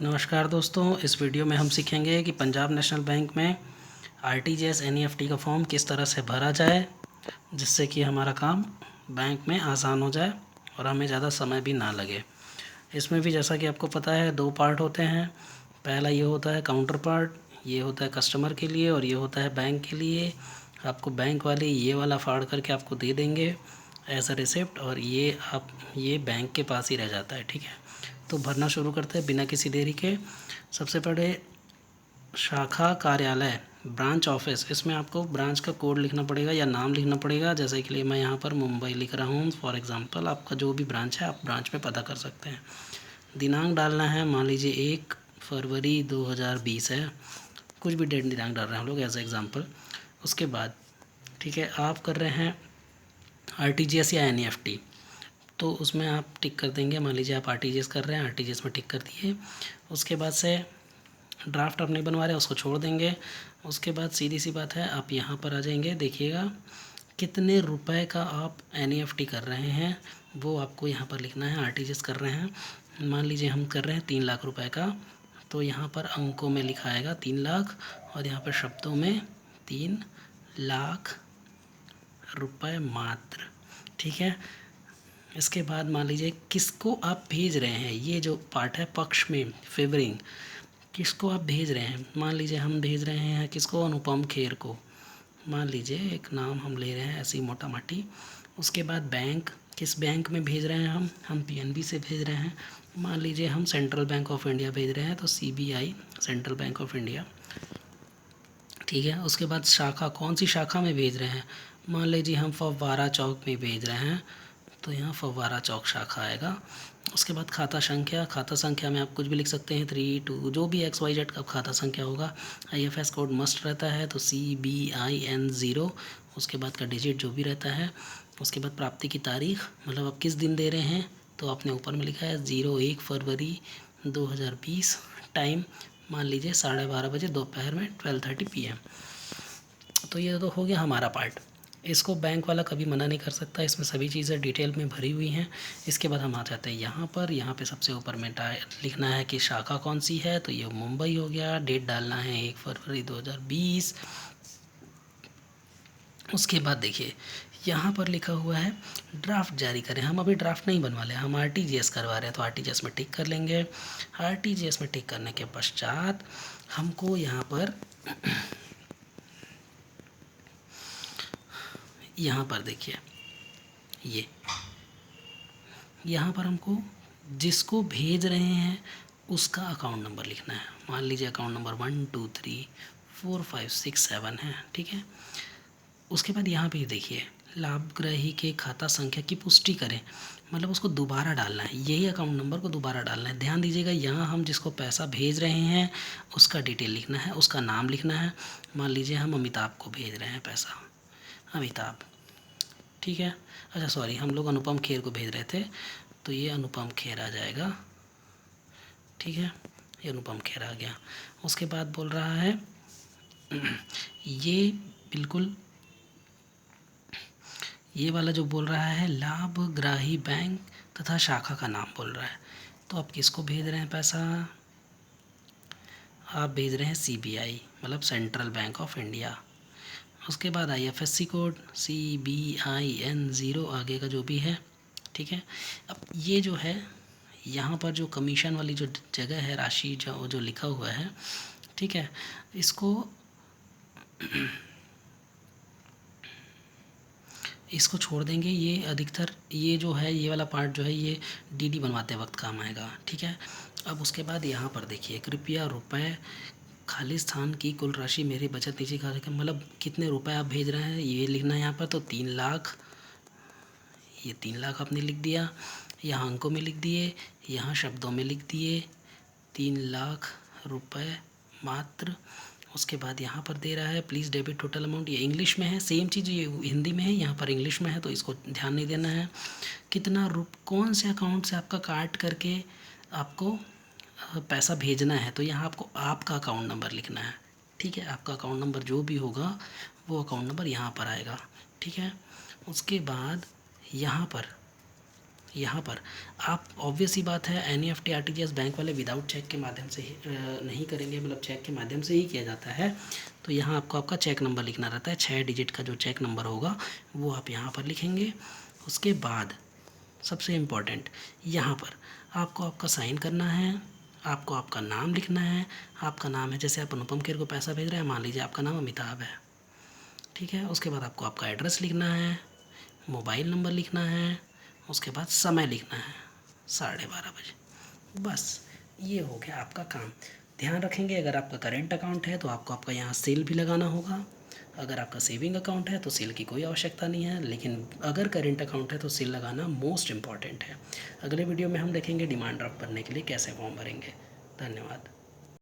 नमस्कार दोस्तों, इस वीडियो में हम सीखेंगे कि पंजाब नेशनल बैंक में आरटीजीएस एनईएफटी का फॉर्म किस तरह से भरा जाए जिससे कि हमारा काम बैंक में आसान हो जाए और हमें ज़्यादा समय भी ना लगे। इसमें भी जैसा कि आपको पता है 2 पार्ट होते हैं। पहला ये होता है काउंटर पार्ट, ये होता है कस्टमर के लिए और ये होता है बैंक के लिए। आपको बैंक वाले ये वाला फाड़ करके आपको दे देंगे एज अ रिसिप्ट और ये बैंक के पास ही रह जाता है। ठीक है, तो भरना शुरू करते हैं बिना किसी देरी के। सबसे पहले शाखा कार्यालय, ब्रांच ऑफिस, इसमें आपको ब्रांच का कोड लिखना पड़ेगा या नाम लिखना पड़ेगा। जैसे कि लिए मैं यहाँ पर मुंबई लिख रहा हूँ फॉर एग्ज़ाम्पल। आपका जो भी ब्रांच है आप ब्रांच में पता कर सकते हैं। दिनांक डालना है, मान लीजिए 1 फरवरी 2020 है, कुछ भी डेट दिनांक डाल रहे हैं हम लोग एज एग्ज़ाम्पल। उसके बाद ठीक है, आप कर रहे हैं आरटीजीएस या एनईएफटी, तो उसमें आप टिक कर देंगे। मान लीजिए आप आरटीजीएस कर रहे हैं, आरटीजीएस में टिक कर दिए। उसके बाद से ड्राफ्ट आप नहीं बनवा रहे, उसको छोड़ देंगे। उसके बाद सीधी सी बात है, आप यहाँ पर आ जाएंगे। देखिएगा कितने रुपए का आप एनईएफटी कर रहे हैं वो आपको यहाँ पर लिखना है। आरटीजीएस कर रहे हैं, मान लीजिए हम कर रहे हैं 3 लाख रुपए का, तो यहाँ पर अंकों में लिखा आएगा 3 लाख और यहाँ पर शब्दों में 3 लाख रुपए मात्र। ठीक है, इसके बाद मान लीजिए किसको आप भेज रहे हैं, ये जो पार्ट है पक्ष में फेवरिंग, किसको आप भेज रहे हैं। मान लीजिए हम भेज रहे हैं किसको, अनुपम खेर को। मान लीजिए एक नाम हम ले रहे हैं ऐसे ही मोटा माटी। उसके बाद बैंक, किस बैंक में भेज रहे हैं हम पीएनबी से भेज रहे हैं। मान लीजिए हम सेंट्रल बैंक ऑफ इंडिया भेज रहे हैं, तो CBI, central bank of India. ठीक है, उसके बाद शाखा, कौन सी शाखा में भेज रहे हैं। मान लीजिए हम फव्वारा चौक में भेज रहे हैं, तो यहाँ फव्वारा चौक शाखा आएगा। उसके बाद खाता संख्या, खाता संख्या में आप कुछ भी लिख सकते हैं, 3 2 जो भी XYZ का खाता संख्या होगा। IFS कोड मस्ट रहता है, तो CBIN0। उसके बाद का डिजिट जो भी रहता है। उसके बाद प्राप्ति की तारीख, मतलब आप किस दिन दे रहे हैं, तो आपने ऊपर में लिखा है 01 फरवरी 2020। टाइम मान लीजिए 12:30 बजे दोपहर में 12:30 PM। तो ये तो हो गया हमारा पार्ट। इसको बैंक वाला कभी मना नहीं कर सकता, इसमें सभी चीज़ें डिटेल में भरी हुई हैं। इसके बाद हम आ जाते हैं यहाँ पर। यहाँ पे सबसे ऊपर में लिखना है कि शाखा कौन सी है, तो ये मुंबई हो गया। डेट डालना है 1 फरवरी 2020। उसके बाद देखिए यहाँ पर लिखा हुआ है ड्राफ्ट जारी करें। हम अभी ड्राफ्ट नहीं बनवा रहे, हम आरटीजीएस करवा रहे हैं, तो आरटीजीएस में टिक कर लेंगे। आरटीजीएस में टिक करने के पश्चात हमको यहाँ पर देखिए ये यहाँ पर हमको जिसको भेज रहे हैं उसका अकाउंट नंबर लिखना है। मान लीजिए अकाउंट नंबर 1 2 3 4 5 6 7 है। ठीक है, उसके बाद यहाँ पे देखिए लाभग्राही के खाता संख्या की पुष्टि करें, मतलब उसको दोबारा डालना है, यही अकाउंट नंबर को दोबारा डालना है। ध्यान दीजिएगा, यहाँ हम जिसको पैसा भेज रहे हैं उसका डिटेल लिखना है, उसका नाम लिखना है। मान लीजिए हम अमिताभ को भेज रहे हैं पैसा, अमिताभ। ठीक है, अच्छा सॉरी, हम लोग अनुपम खेर को भेज रहे थे, तो ये अनुपम खेर आ जाएगा। ठीक है, ये अनुपम खेर आ गया। उसके बाद बोल रहा है ये बिल्कुल ये वाला जो बोल रहा है लाभग्राही बैंक तथा शाखा का नाम बोल रहा है। तो आप किसको भेज रहे हैं पैसा, आप भेज रहे हैं CBI, मतलब सेंट्रल बैंक ऑफ इंडिया। उसके बाद IFSC कोड CBIN0 आगे का जो भी है। ठीक है, अब ये जो है यहाँ पर जो कमीशन वाली जो जगह है, राशि जो लिखा हुआ है, ठीक है, इसको छोड़ देंगे। ये अधिकतर ये जो है, ये वाला पार्ट जो है, ये DD बनवाते वक्त काम आएगा। ठीक है, अब उसके बाद यहाँ पर देखिए कृपया रुपए खाली स्थान की कुल राशि मेरे बचत निजी खाते के, मतलब कितने रुपए आप भेज रहे हैं ये लिखना है यहाँ पर। तो 3 लाख, ये 3 लाख आपने लिख दिया, यहाँ अंकों में लिख दिए, यहाँ शब्दों में लिख दिए 3 लाख रुपए मात्र। उसके बाद यहाँ पर दे रहा है प्लीज़ डेबिट टोटल अमाउंट, ये इंग्लिश में है। सेम चीज़ ये हिंदी में है, यहाँ पर इंग्लिश में है, तो इसको ध्यान नहीं देना है। कितना कौन से अकाउंट से आपका काट करके आपको पैसा भेजना है, तो यहाँ आपको आपका अकाउंट नंबर लिखना है। ठीक है, आपका अकाउंट नंबर जो भी होगा वो अकाउंट नंबर यहाँ पर आएगा। ठीक है, उसके बाद यहाँ पर यहाँ पर आप ऑब्वियस ही बात है एनईएफटी आरटीजीएस बैंक वाले विदाउट चेक के माध्यम से ही नहीं करेंगे, मतलब चेक के माध्यम से ही किया जाता है। तो यहाँ आपको आपका चेक नंबर लिखना रहता है, 6 डिजिट का जो चेक नंबर होगा वो आप यहाँ पर लिखेंगे। उसके बाद सबसे इम्पॉर्टेंट यहाँ पर आपको आपका साइन करना है, आपको आपका नाम लिखना है। आपका नाम है, जैसे आप अनुपम खेर को पैसा भेज रहे हैं, मान लीजिए आपका नाम अमिताभ है, ठीक है। उसके बाद आपको आपका एड्रेस लिखना है, मोबाइल नंबर लिखना है, उसके बाद समय लिखना है 12:30 बजे। बस ये हो गया आपका काम। ध्यान रखेंगे अगर आपका करेंट अकाउंट है तो आपको आपका यहाँ सेल भी लगाना होगा। अगर आपका सेविंग अकाउंट है तो सेल की कोई आवश्यकता नहीं है, लेकिन अगर करेंट अकाउंट है तो सेल लगाना मोस्ट इम्पॉर्टेंट है। अगले वीडियो में हम देखेंगे डिमांड ड्राफ्ट भरने के लिए कैसे फॉर्म भरेंगे। धन्यवाद।